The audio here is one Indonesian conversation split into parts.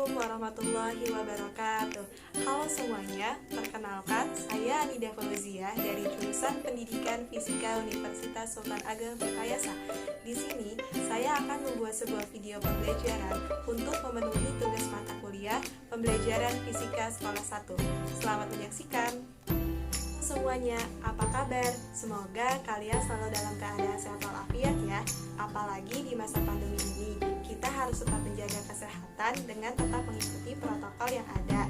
Assalamualaikum warahmatullahi wabarakatuh. Halo semuanya, perkenalkan saya Anida Fauzia dari jurusan Pendidikan Fisika Universitas Sultan Ageng Perkayasa. Di sini saya akan membuat sebuah video pembelajaran untuk memenuhi tugas mata kuliah pembelajaran fisika sekolah 1. Selamat menyaksikan. Semuanya, apa kabar? Semoga kalian selalu dalam keadaan sehat walafiat ya. Apalagi di masa pandemi ini, kita harus tetap menjaga kesehatan dengan tetap mengikuti protokol yang ada.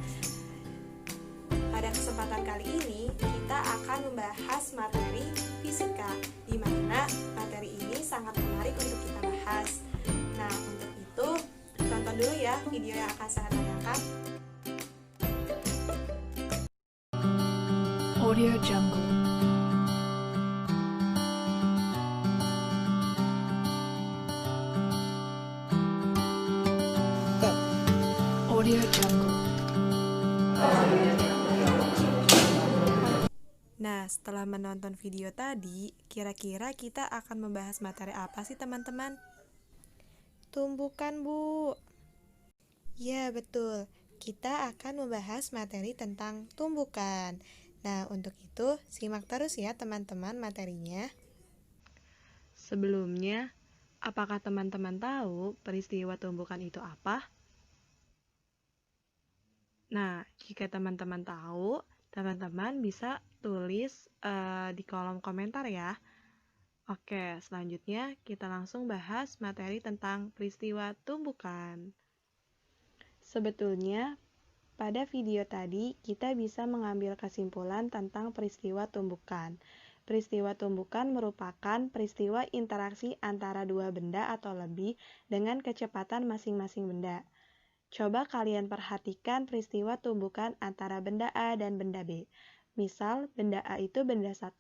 Pada kesempatan kali ini, kita akan membahas materi fisika, di mana materi ini sangat menarik untuk kita bahas. Nah, untuk itu, tonton dulu ya video yang akan saya tayangkan. Audio Jungle. Audio Jungle. Nah, setelah menonton video tadi, kira-kira kita akan membahas materi apa sih teman-teman? Tumbukan, Bu. Ya, betul. Kita akan membahas materi tentang tumbukan. Nah, untuk itu, simak terus ya teman-teman materinya. Sebelumnya, apakah teman-teman tahu peristiwa tumbukan itu apa? Nah, jika teman-teman tahu, teman-teman bisa tulis di kolom komentar ya. Oke, selanjutnya kita langsung bahas materi tentang peristiwa tumbukan. Sebetulnya, pada video tadi kita bisa mengambil kesimpulan tentang peristiwa tumbukan. Peristiwa tumbukan merupakan peristiwa interaksi antara dua benda atau lebih dengan kecepatan masing-masing benda. Coba kalian perhatikan peristiwa tumbukan antara benda A dan benda B. Misal, benda A itu benda 1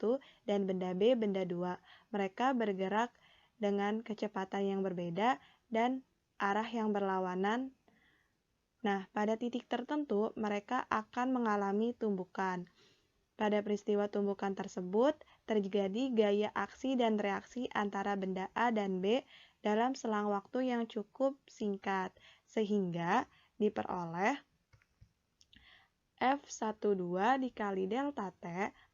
dan benda B benda 2. Mereka bergerak dengan kecepatan yang berbeda dan arah yang berlawanan. Nah, pada titik tertentu, mereka akan mengalami tumbukan. Pada peristiwa tumbukan tersebut, terjadi gaya aksi dan reaksi antara benda A dan B dalam selang waktu yang cukup singkat, sehingga diperoleh F12 dikali delta T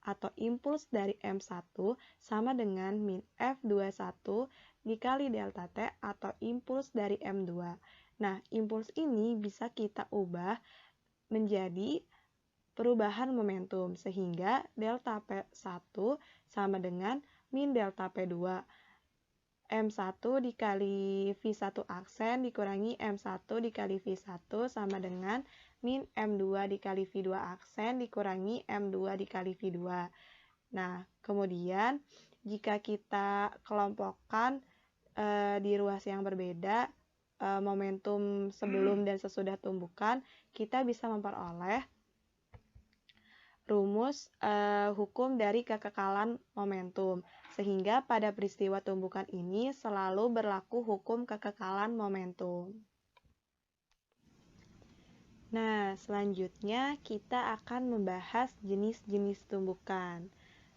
atau impuls dari M1 sama dengan min F21 dikali delta T atau impuls dari M2. Nah, impuls ini bisa kita ubah menjadi perubahan momentum, sehingga delta P1 sama dengan min delta P2. M1 dikali V1 aksen dikurangi M1 dikali V1 sama dengan min M2 dikali V2 aksen dikurangi M2 dikali V2. Nah, kemudian jika kita kelompokkan di ruas yang berbeda, momentum sebelum dan sesudah tumbukan, kita bisa memperoleh rumus hukum dari kekekalan momentum, sehingga pada peristiwa tumbukan ini selalu berlaku hukum kekekalan momentum. Nah, selanjutnya kita akan membahas jenis-jenis tumbukan.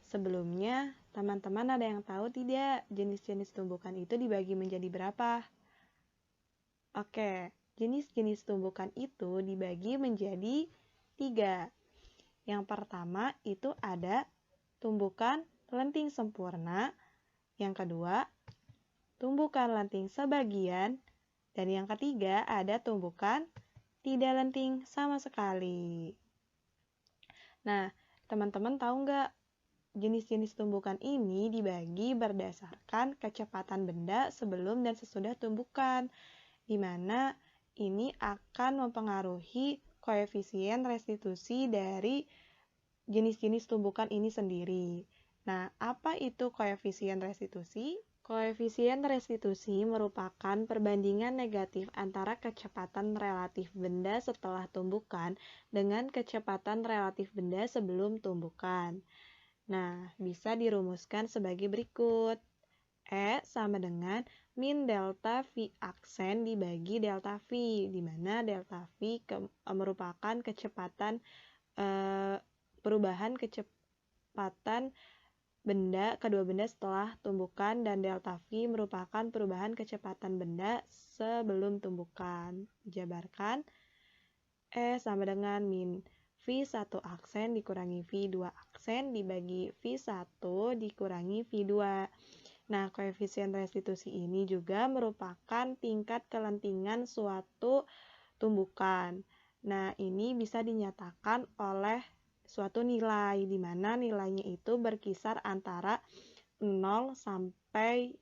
Sebelumnya, teman-teman ada yang tahu tidak jenis-jenis tumbukan itu dibagi menjadi berapa? Oke, jenis-jenis tumbukan itu dibagi menjadi 3. Yang pertama itu ada tumbukan lenting sempurna, yang kedua tumbukan lenting sebagian, dan yang ketiga ada tumbukan tidak lenting sama sekali. Nah, teman-teman tahu nggak jenis-jenis tumbukan ini dibagi berdasarkan kecepatan benda sebelum dan sesudah tumbukan, di mana ini akan mempengaruhi koefisien restitusi dari jenis-jenis tumbukan ini sendiri. Nah, apa itu koefisien restitusi? Koefisien restitusi merupakan perbandingan negatif antara kecepatan relatif benda setelah tumbukan dengan kecepatan relatif benda sebelum tumbukan. Nah, bisa dirumuskan sebagai berikut. E sama dengan min delta V aksen dibagi delta V, di mana delta V merupakan kecepatan perubahan kecepatan benda kedua benda setelah tumbukan, dan delta V merupakan perubahan kecepatan benda sebelum tumbukan. Dijabarkan, E sama dengan min V1 aksen dikurangi V2 aksen dibagi V1 dikurangi V2. Nah, koefisien restitusi ini juga merupakan tingkat kelentingan suatu tumbukan. Nah, ini bisa dinyatakan oleh suatu nilai, di mana nilainya itu berkisar antara 0 sampai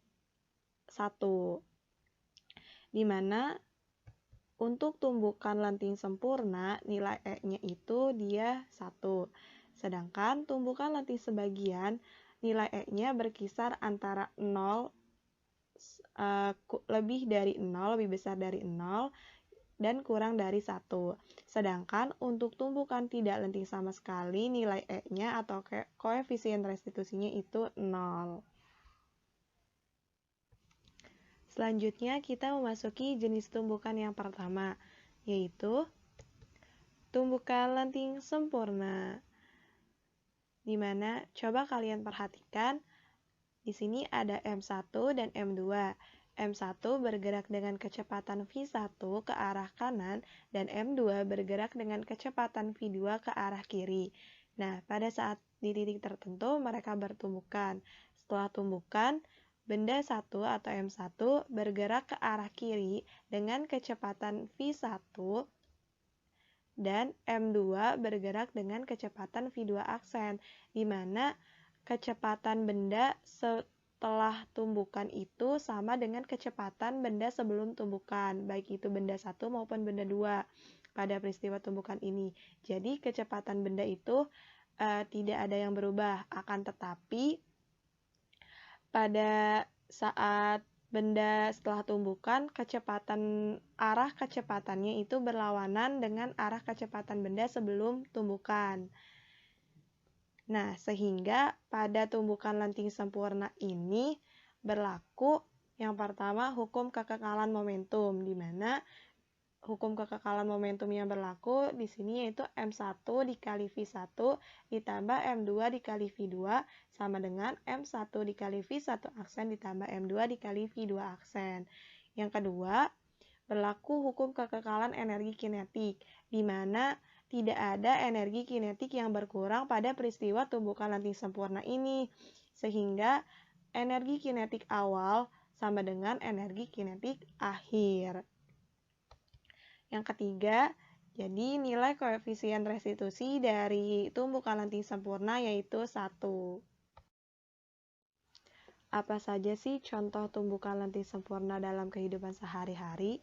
1. Di mana untuk tumbukan lenting sempurna, nilai E-nya itu dia 1. Sedangkan tumbukan lenting sebagian, nilai E-nya berkisar antara 0, lebih dari 0, lebih besar dari 0, dan kurang dari 1. Sedangkan untuk tumbukan tidak lenting sama sekali, nilai E-nya atau koefisien restitusinya itu 0. Selanjutnya kita memasuki jenis tumbukan yang pertama, yaitu tumbukan lenting sempurna. Di mana coba kalian perhatikan, di sini ada M1 dan M2. M1 bergerak dengan kecepatan V1 ke arah kanan dan M2 bergerak dengan kecepatan V2 ke arah kiri. Nah, pada saat di titik tertentu mereka bertumbukan. Setelah tumbukan, benda 1 atau M1 bergerak ke arah kiri dengan kecepatan V1 dan M2 bergerak dengan kecepatan V2 aksen, di mana kecepatan benda setelah tumbukan itu sama dengan kecepatan benda sebelum tumbukan, baik itu benda 1 maupun benda 2 pada peristiwa tumbukan ini. Jadi kecepatan benda itu tidak ada yang berubah, akan tetapi pada saat benda setelah tumbukan, arah kecepatannya itu berlawanan dengan arah kecepatan benda sebelum tumbukan. Nah, sehingga pada tumbukan lenting sempurna ini berlaku yang pertama hukum kekekalan momentum, di mana hukum kekekalan momentum yang berlaku di sini yaitu M1 dikali V1 ditambah M2 dikali V2 sama dengan M1 dikali V1 aksen ditambah M2 dikali V2 aksen. Yang kedua, berlaku hukum kekekalan energi kinetik, di mana tidak ada energi kinetik yang berkurang pada peristiwa tumbukan lenting sempurna ini, sehingga energi kinetik awal sama dengan energi kinetik akhir. Yang ketiga, jadi nilai koefisien restitusi dari tumbukan lenting sempurna yaitu 1. Apa saja sih contoh tumbukan lenting sempurna dalam kehidupan sehari-hari?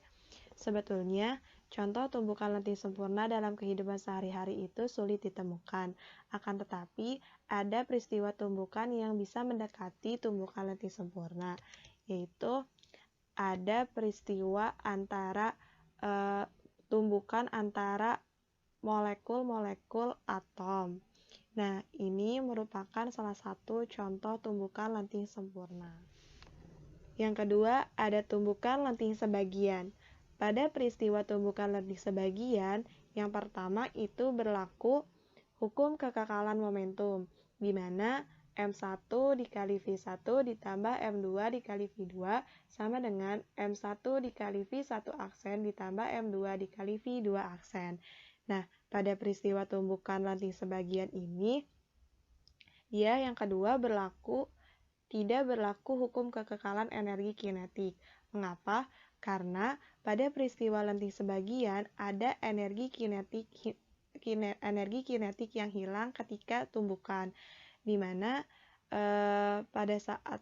Sebetulnya, contoh tumbukan lenting sempurna dalam kehidupan sehari-hari itu sulit ditemukan. Akan tetapi, ada peristiwa tumbukan yang bisa mendekati tumbukan lenting sempurna, yaitu ada peristiwa antara tumbukan antara molekul-molekul atom. Nah, ini merupakan salah satu contoh tumbukan lenting sempurna. Yang kedua, ada tumbukan lenting sebagian. Pada peristiwa tumbukan lenting sebagian, yang pertama itu berlaku hukum kekekalan momentum, di mana M1 dikali V1 ditambah M2 dikali V2 sama dengan M1 dikali V1 aksen ditambah M2 dikali V2 aksen. Nah, pada peristiwa tumbukan lenting sebagian ini, dia yang kedua tidak berlaku hukum kekekalan energi kinetik. Mengapa? Karena pada peristiwa lenting sebagian ada energi kinetik yang hilang ketika tumbukan, di mana pada saat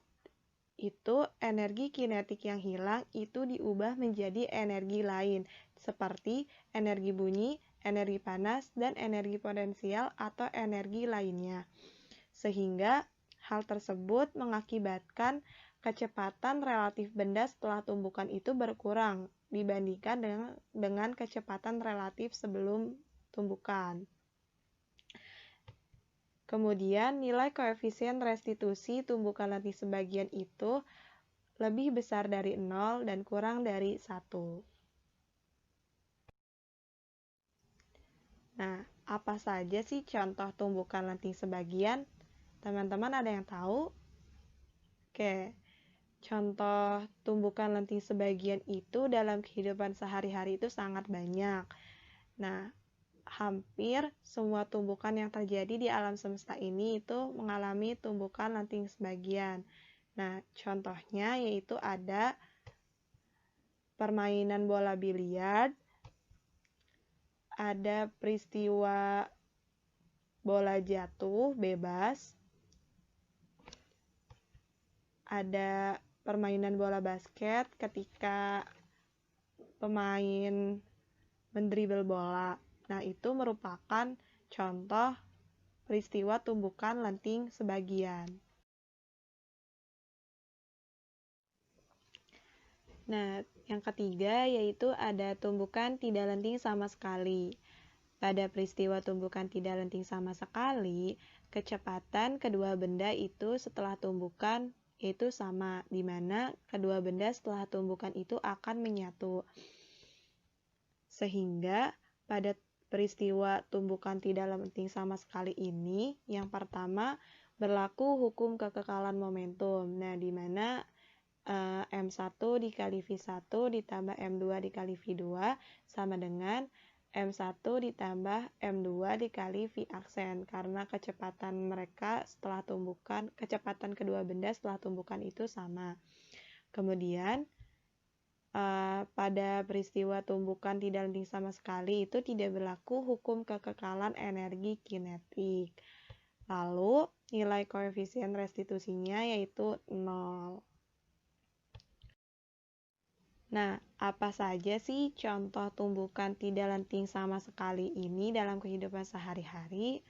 itu energi kinetik yang hilang itu diubah menjadi energi lain, seperti energi bunyi, energi panas, dan energi potensial atau energi lainnya. Sehingga hal tersebut mengakibatkan kecepatan relatif benda setelah tumbukan itu berkurang dibandingkan dengan kecepatan relatif sebelum tumbukan. Kemudian, nilai koefisien restitusi tumbukan lenting sebagian itu lebih besar dari 0 dan kurang dari 1. Nah, apa saja sih contoh tumbukan lenting sebagian? Teman-teman ada yang tahu? Oke, contoh tumbukan lenting sebagian itu dalam kehidupan sehari-hari itu sangat banyak. Nah, hampir semua tumbukan yang terjadi di alam semesta ini itu mengalami tumbukan lanting sebagian. Nah, contohnya yaitu ada permainan bola biliar, ada peristiwa bola jatuh bebas, ada permainan bola basket ketika pemain mendribel bola. Nah, itu merupakan contoh peristiwa tumbukan lenting sebagian. Nah, yang ketiga yaitu ada tumbukan tidak lenting sama sekali. Pada peristiwa tumbukan tidak lenting sama sekali, kecepatan kedua benda itu setelah tumbukan itu sama, di mana kedua benda setelah tumbukan itu akan menyatu. Sehingga pada peristiwa tumbukan tidak lenting sama sekali ini, yang pertama berlaku hukum kekekalan momentum. Nah, di mana M1 dikali V1 ditambah M2 dikali V2 sama dengan M1 ditambah M2 dikali V aksen, karena kecepatan mereka setelah tumbukan, kecepatan kedua benda setelah tumbukan itu sama. Kemudian pada peristiwa tumbukan tidak lenting sama sekali itu tidak berlaku hukum kekekalan energi kinetik. Lalu nilai koefisien restitusinya yaitu 0. Nah, apa saja sih contoh tumbukan tidak lenting sama sekali ini dalam kehidupan sehari-hari?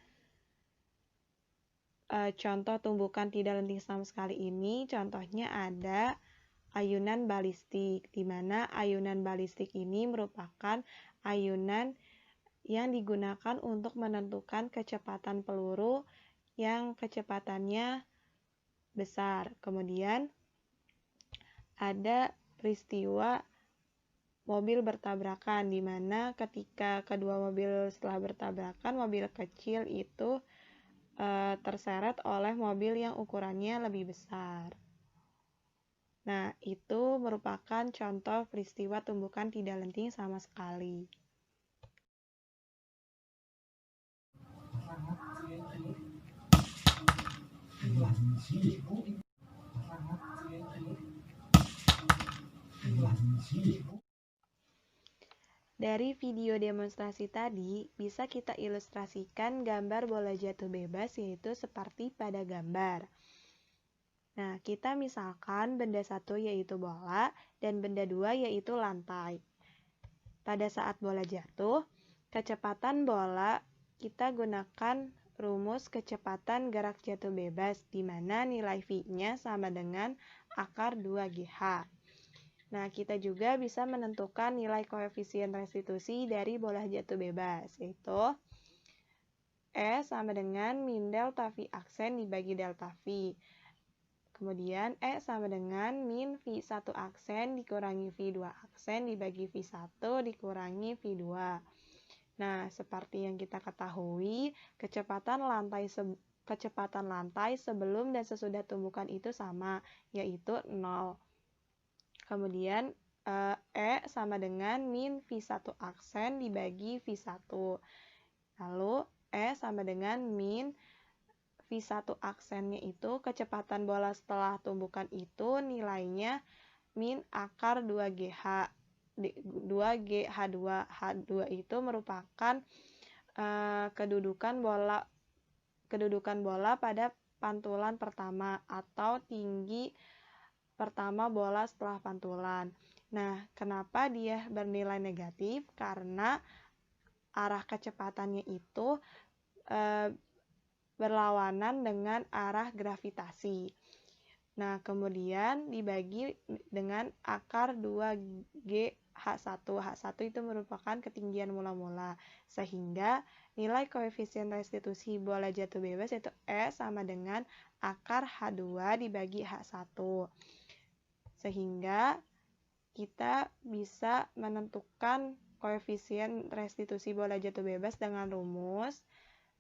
Contoh tumbukan tidak lenting sama sekali ini, contohnya ada ayunan balistik, di mana ayunan balistik ini merupakan ayunan yang digunakan untuk menentukan kecepatan peluru yang kecepatannya besar. Kemudian ada peristiwa mobil bertabrakan, di mana ketika kedua mobil setelah bertabrakan, mobil kecil itu terseret oleh mobil yang ukurannya lebih besar. Nah, itu merupakan contoh peristiwa tumbukan tidak lenting sama sekali. Dari video demonstrasi tadi, bisa kita ilustrasikan gambar bola jatuh bebas yaitu seperti pada gambar. Nah, kita misalkan benda satu yaitu bola dan benda dua yaitu lantai. Pada saat bola jatuh, kecepatan bola kita gunakan rumus kecepatan gerak jatuh bebas, di mana nilai V-nya sama dengan akar 2GH. Nah, kita juga bisa menentukan nilai koefisien restitusi dari bola jatuh bebas, yaitu E sama dengan min delta V aksen dibagi delta V. Kemudian E sama dengan min V1 aksen dikurangi V2 aksen dibagi V1 dikurangi V2. Nah, seperti yang kita ketahui, kecepatan lantai sebelum dan sesudah tumbukan itu sama, yaitu 0. Kemudian E sama dengan min V1 aksen dibagi V1. Lalu E sama dengan min V1 aksennya itu kecepatan bola setelah tumbukan itu nilainya min akar 2GH. 2GH2. H2 itu merupakan kedudukan bola pada pantulan pertama atau tinggi pertama bola setelah pantulan. Nah, kenapa dia bernilai negatif? Karena arah kecepatannya itu berlawanan dengan arah gravitasi. Nah, kemudian dibagi dengan akar 2GH1. H1 itu merupakan ketinggian mula-mula. Sehingga nilai koefisien restitusi bola jatuh bebas yaitu E sama dengan akar H2 dibagi H1. Sehingga kita bisa menentukan koefisien restitusi bola jatuh bebas dengan rumus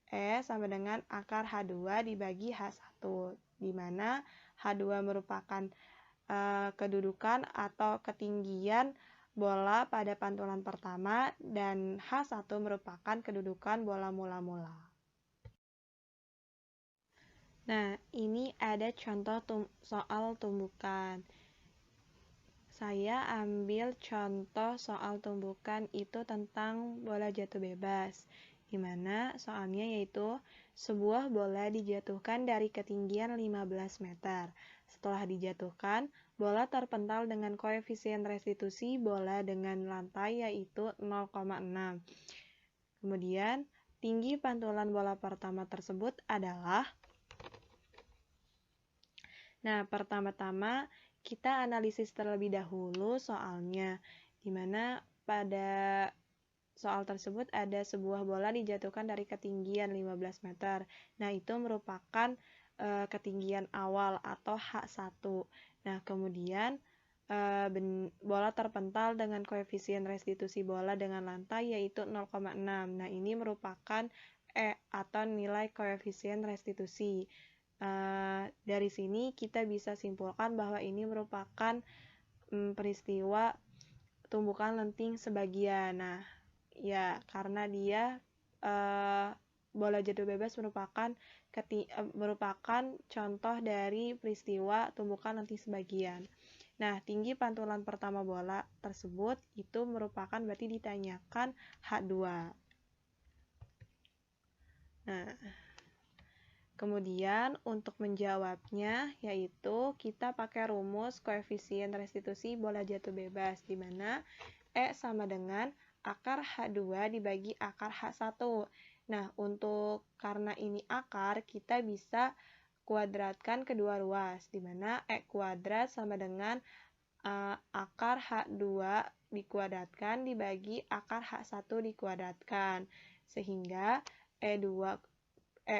E sama dengan akar H2 dibagi H1, di mana H2 merupakan kedudukan atau ketinggian bola pada pantulan pertama dan H1 merupakan kedudukan bola mula-mula. Nah, ini ada contoh soal tumbukan. Saya ambil contoh soal tumbukan itu tentang bola jatuh bebas, di mana soalnya yaitu sebuah bola dijatuhkan dari ketinggian 15 meter. Setelah dijatuhkan, bola terpental dengan koefisien restitusi bola dengan lantai yaitu 0,6. Kemudian, tinggi pantulan bola pertama tersebut adalah. Nah, pertama-tama kita analisis terlebih dahulu soalnya, di mana pada soal tersebut ada sebuah bola dijatuhkan dari ketinggian 15 meter. Nah, itu merupakan ketinggian awal atau H1. Nah, kemudian bola terpental dengan koefisien restitusi bola dengan lantai yaitu 0,6. Nah, ini merupakan E atau nilai koefisien restitusi. Dari sini kita bisa simpulkan bahwa ini merupakan peristiwa tumbukan lenting sebagian. Nah, ya karena dia bola jatuh bebas merupakan contoh dari peristiwa tumbukan lenting sebagian. Nah, tinggi pantulan pertama bola tersebut itu merupakan berarti ditanyakan H2. Nah, kemudian untuk menjawabnya yaitu kita pakai rumus koefisien restitusi bola jatuh bebas, di mana E sama dengan akar H2 dibagi akar H1. Nah, karena ini akar, kita bisa kuadratkan kedua ruas, di mana E kuadrat sama dengan akar H2 dikuadratkan dibagi akar H1 dikuadratkan, sehingga E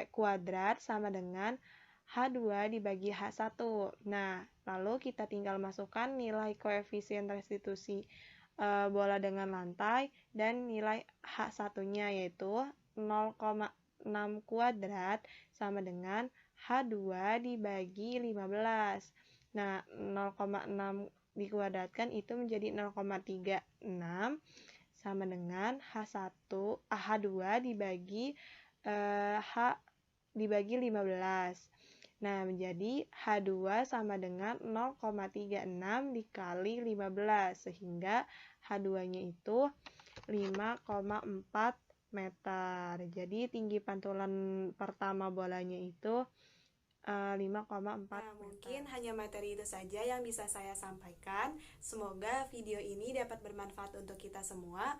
kuadrat sama dengan H2 dibagi H1. Nah, lalu kita tinggal masukkan nilai koefisien restitusi bola dengan lantai dan nilai H1-nya yaitu 0,6 kuadrat sama dengan H2 dibagi 15. Nah, 0,6 dikuadratkan itu menjadi 0,36 sama dengan H2 dibagi dibagi 15. Nah, menjadi H2 sama dengan 0,36 dikali 15, sehingga H2-nya itu 5,4 meter. Jadi, tinggi pantulan pertama bolanya itu 5,4 meter. Mungkin hanya materi itu saja yang bisa saya sampaikan. Semoga video ini dapat bermanfaat untuk kita semua.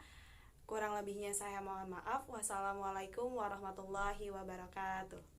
Kurang lebihnya saya mohon maaf. Wassalamualaikum warahmatullahi wabarakatuh.